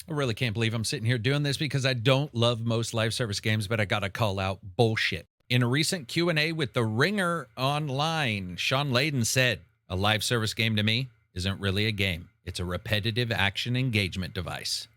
I really can't believe I'm sitting here doing this because I don't love most live service games, but I gotta call out bullshit. In a recent Q&A with The Ringer Online, Shawn Layden said, "A live service game to me isn't really a game. It's a repetitive action engagement device."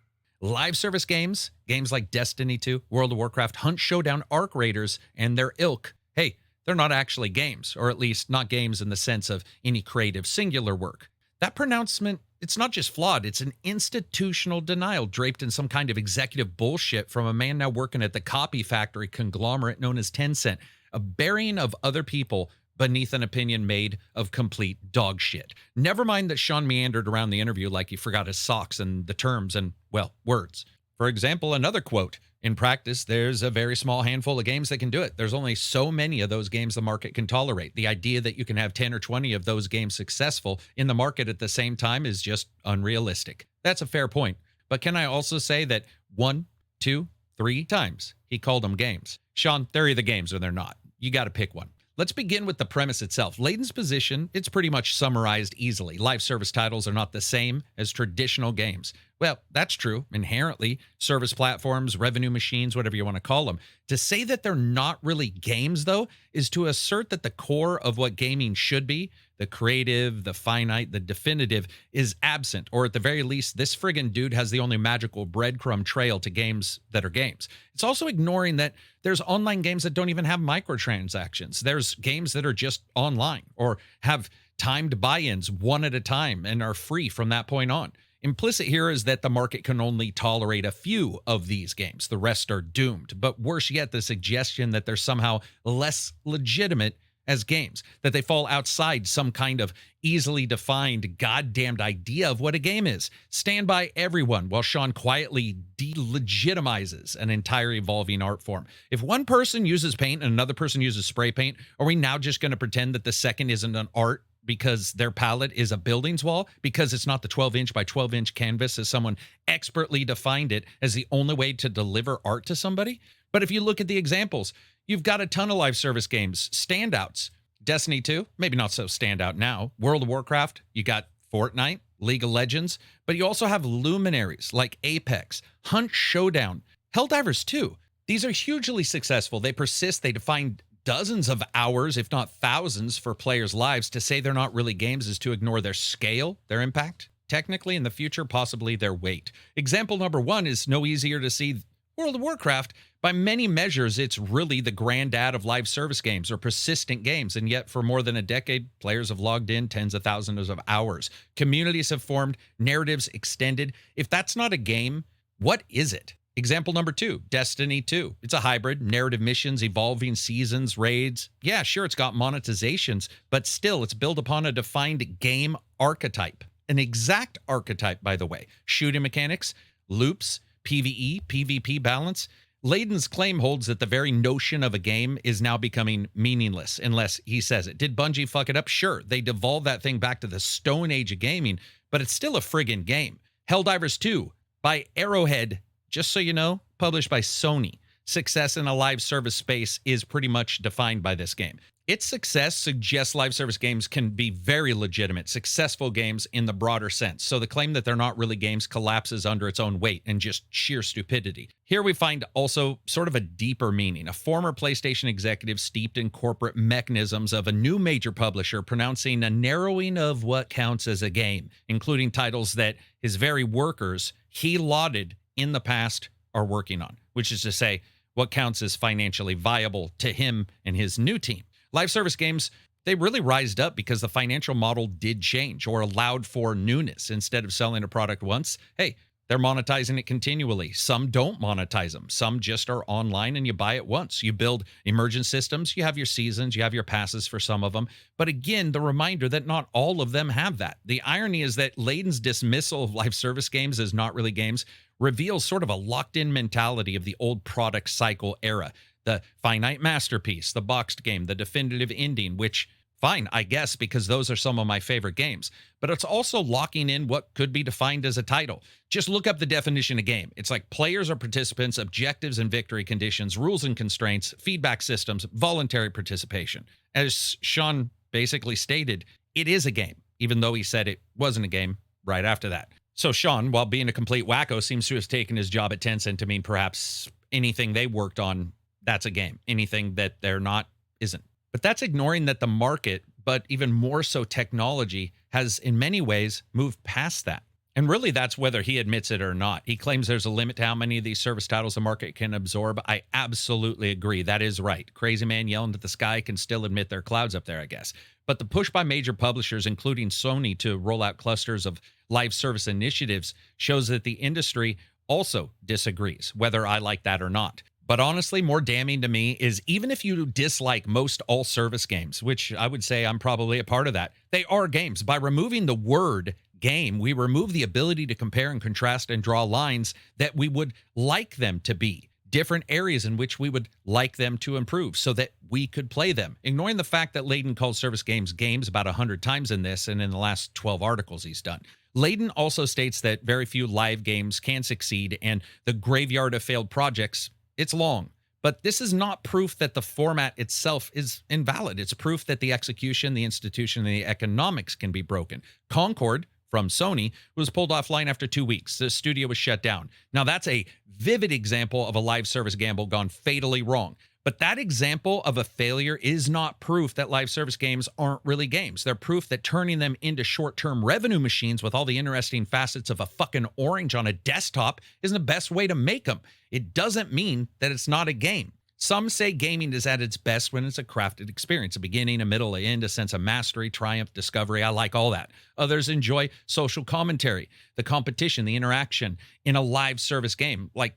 Live service games, games like Destiny 2, World of Warcraft, Hunt Showdown, Arc Raiders, and their ilk, hey, they're not actually games, or at least not games in the sense of any creative singular work. That pronouncement, it's not just flawed, it's an institutional denial draped in some kind of executive bullshit from a man now working at the copy factory conglomerate known as Tencent, a burying of other people beneath an opinion made of complete dog shit. Never mind that Sean meandered around the interview like he forgot his socks and the terms and, well, words. For example, another quote: "In practice, there's a very small handful of games that can do it. There's only so many of those games the market can tolerate. The idea that you can have 10 or 20 of those games successful in the market at the same time is just unrealistic." That's a fair point. But can I also say that one, two, three times he called them games? Sean, they're either games or they're not. You got to pick one. Let's begin with the premise itself. Layden's position, it's pretty much summarized easily. Live service titles are not the same as traditional games. Well, that's true. Inherently, service platforms, revenue machines, whatever you want to call them. To say that they're not really games, though, is to assert that the core of what gaming should be, the creative, the finite, the definitive, is absent. Or at the very least, this friggin' dude has the only magical breadcrumb trail to games that are games. It's also ignoring that there's online games that don't even have microtransactions. There's games that are just online or have timed buy-ins one at a time and are free from that point on. Implicit here is that the market can only tolerate a few of these games. The rest are doomed. But worse yet, the suggestion that they're somehow less legitimate as games, that they fall outside some kind of easily defined goddamned idea of what a game is. Stand by everyone while Sean quietly delegitimizes an entire evolving art form. If one person uses paint and another person uses spray paint, are we now just going to pretend that the second isn't an art because their palette is a building's wall, because it's not the 12-inch by 12-inch canvas as someone expertly defined it as the only way to deliver art to somebody? But if you look at the examples, you've got a ton of live service games, standouts. Destiny 2, maybe not so standout now. World of Warcraft, you got Fortnite, League of Legends, but you also have luminaries like Apex, Hunt Showdown, Helldivers 2. These are hugely successful. They persist, they define dozens of hours, if not thousands, for players' lives. To say they're not really games is to ignore their scale, their impact, technically in the future, possibly their weight. Example number one is no easier to see. World of Warcraft, by many measures, it's really the granddad of live service games or persistent games. And yet, for more than a decade, players have logged in tens of thousands of hours. Communities have formed, narratives extended. If that's not a game, what is it? Example number two, Destiny 2. It's a hybrid, narrative missions, evolving seasons, raids. Yeah, sure, it's got monetizations, but still, it's built upon a defined game archetype. An exact archetype, by the way. Shooting mechanics, loops, PvE, PvP balance. Layden's claim holds that the very notion of a game is now becoming meaningless unless he says it. Did Bungie fuck it up? Sure, they devolved that thing back to the Stone Age of gaming, but it's still a friggin' game. Helldivers 2 by Arrowhead, just so you know, published by Sony. Success in a live service space is pretty much defined by this game. Its success suggests live service games can be very legitimate, successful games in the broader sense. So the claim that they're not really games collapses under its own weight and just sheer stupidity. Here we find also sort of a deeper meaning. A former PlayStation executive steeped in corporate mechanisms of a new major publisher pronouncing a narrowing of what counts as a game, including titles that his very workers he lauded in the past are working on, which is to say, what counts as financially viable to him and his new team. Live service games, they really rised up because the financial model did change or allowed for newness. Instead of selling a product once, hey, they're monetizing it continually. Some don't monetize them. Some just are online and you buy it once. You build emergent systems, you have your seasons, you have your passes for some of them. But again, the reminder that not all of them have that. The irony is that Layden's dismissal of live service games as not really games reveals sort of a locked-in mentality of the old product cycle era. The finite masterpiece, the boxed game, the definitive ending, which, fine, I guess, because those are some of my favorite games. But it's also locking in what could be defined as a title. Just look up the definition of game. It's like players or participants, objectives and victory conditions, rules and constraints, feedback systems, voluntary participation. As Sean basically stated, it is a game, even though he said it wasn't a game right after that. So Shawn, while being a complete wacko, seems to have taken his job at Tencent to mean perhaps anything they worked on, that's a game. Anything that they're not, isn't. But that's ignoring that the market, but even more so technology, has in many ways moved past that. And really, that's whether he admits it or not. He claims there's a limit to how many of these service titles the market can absorb. I absolutely agree. That is right. Crazy man yelling at the sky can still admit there are clouds up there, I guess. But the push by major publishers, including Sony, to roll out clusters of live service initiatives shows that the industry also disagrees, whether I like that or not. But honestly, more damning to me is even if you dislike most all service games, which I would say I'm probably a part of that, they are games. By removing the word game, we remove the ability to compare and contrast and draw lines that we would like them to be, different areas in which we would like them to improve so that we could play them. Ignoring the fact that Layden called service games games about 100 times in this and in the last 12 articles he's done. Layden also states that very few live games can succeed and the graveyard of failed projects, it's long. But this is not proof that the format itself is invalid. It's proof that the execution, the institution, and the economics can be broken. Concord from Sony was pulled offline after 2 weeks. The studio was shut down. Now, that's a vivid example of a live service gamble gone fatally wrong. But that example of a failure is not proof that live service games aren't really games. They're proof that turning them into short-term revenue machines with all the interesting facets of a fucking orange on a desktop is the best way to make them. It doesn't mean that it's not a game. Some say gaming is at its best when it's a crafted experience, a beginning, a middle, an end, a sense of mastery, triumph, discovery. I like all that. Others enjoy social commentary, the competition, the interaction in a live service game, like,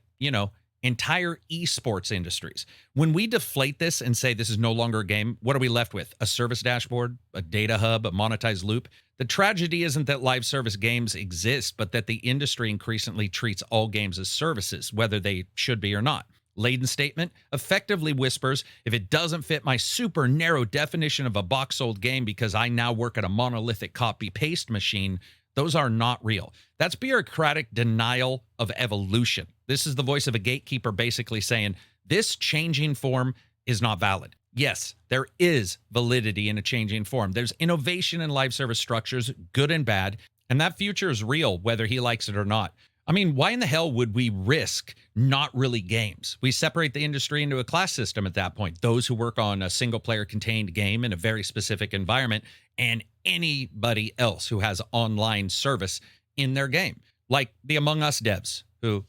entire esports industries. When we deflate this and say this is no longer a game, what are we left with? A service dashboard, a data hub, a monetized loop? The tragedy isn't that live service games exist, but that the industry increasingly treats all games as services, whether they should be or not. Layden's statement effectively whispers, if it doesn't fit my super narrow definition of a box-sold game because I now work at a monolithic copy-paste machine, those are not real. That's bureaucratic denial of evolution. This is the voice of a gatekeeper basically saying, this changing form is not valid. Yes, there is validity in a changing form. There's innovation in live service structures, good and bad, and that future is real, whether he likes it or not. I mean, why in the hell would we risk not really games? We separate the industry into a class system at that point. Those who work on a single-player contained game in a very specific environment and anybody else who has online service in their game. Like the Among Us devs who,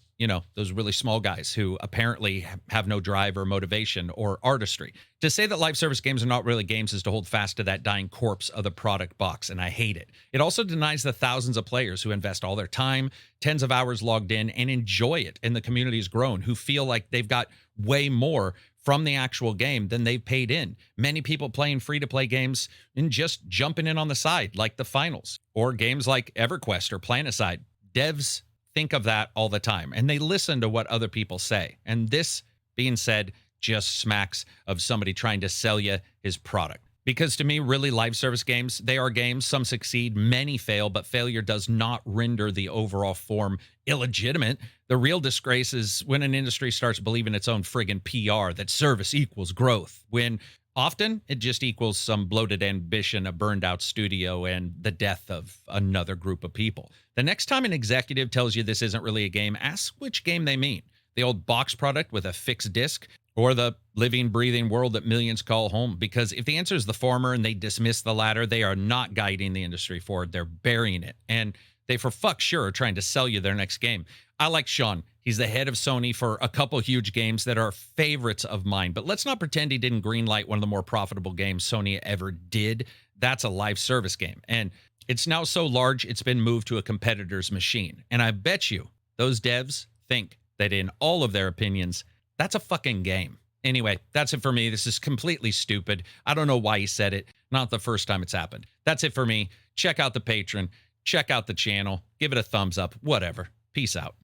those really small guys who apparently have no drive or motivation or artistry. To say that live service games are not really games is to hold fast to that dying corpse of the product box, and I hate it. It also denies the thousands of players who invest all their time, tens of hours logged in, and enjoy it, and the community has grown, who feel like they've got way more from the actual game than they've paid in. Many people playing free-to-play games and just jumping in on the side, like the finals, or games like EverQuest or Planetside. Devs think of that all the time, and they listen to what other people say. And this being said just smacks of somebody trying to sell you his product. Because to me, really, live service games, they are games. Some succeed, many fail, but failure does not render the overall form illegitimate. The real disgrace is when an industry starts believing its own friggin' PR that service equals growth, when often it just equals some bloated ambition, a burned out studio, and the death of another group of people. The next time an executive tells you this isn't really a game, ask which game they mean. The old box product with a fixed disc, or the living, breathing world that millions call home? Because if the answer is the former and they dismiss the latter, they are not guiding the industry forward. They're burying it. And they for fuck sure are trying to sell you their next game. I like Shawn. He's the head of Sony for a couple huge games that are favorites of mine. But let's not pretend he didn't greenlight one of the more profitable games Sony ever did. That's a live service game. And it's now so large, it's been moved to a competitor's machine. And I bet you those devs think that in all of their opinions, that's a fucking game. Anyway, that's it for me. This is completely stupid. I don't know why he said it. Not the first time it's happened. That's it for me. Check out the Patreon. Check out the channel. Give it a thumbs up. Whatever. Peace out.